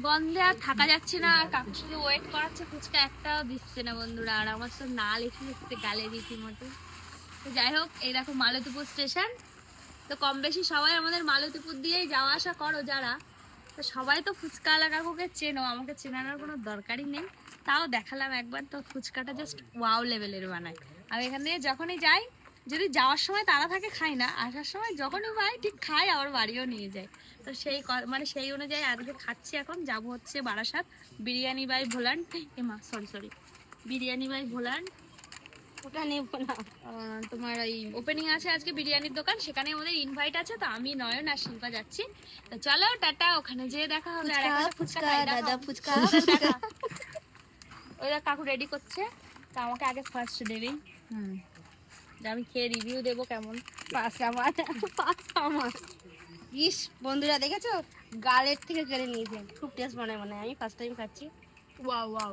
গন্ধে আর থাকা যাচ্ছে না, কাকু শুধু ওয়েট করাচ্ছে, ফুচকা একটাও দিচ্ছে না বন্ধুরা, আর আমার তো না লিখে লিখতে গালে রীতিমতো। তো যাই হোক, এই দেখো মালতীপুর স্টেশন। তো কম বেশি সবাই আমাদের মালতীপুর দিয়েই যাওয়া আসা করো যারা, তো সবাই তো ফুচকাওয়ালা কাকুকে চেনো, আমাকে চেনানোর কোনো দরকারই নেই। তাও দেখালাম একবার, তো ফুচকাটা জাস্ট ওয়াও লেভেলের বানায়। আমি এখান থেকে যখনই যাই, যদি যাওয়ার সময় তারা থাকে খাই না, আসার সময় যখনই পাই ঠিক খাই, আবার বাড়িও নিয়ে যাই। তো মানে সেই অনুযায়ী আজকে খাচ্ছি। এখন যাব হচ্ছে Barasat biryani by Volant, sorry biryani by Volant. ওটা নেবো না। তোমার এই ওপেনিং আছে আজকে বিরিয়ানির দোকান, সেখানে আমাদের ইনভাইট আছে। তো আমি, নয়ন আর শিল্পা যাচ্ছি। তো চলো টাটা, ওখানে যেয়ে দেখা হবে। আর একটা ফুচকা খাই, দাদা ফুচকা। ওই দেখ কাকু রেডি করছে। তো আমাকে আগে ফার্স্ট দেবেই, আমি খেয়ে রিভিউ দেবো কেমন। পাঁচ আমার। ইস বন্ধুরা দেখেছো, গালের থেকে কেড়ে নিয়েছে। খুব টেস্ট বানায়, মানে আমি ফার্স্ট টাইম খাচ্ছি। Wow wow,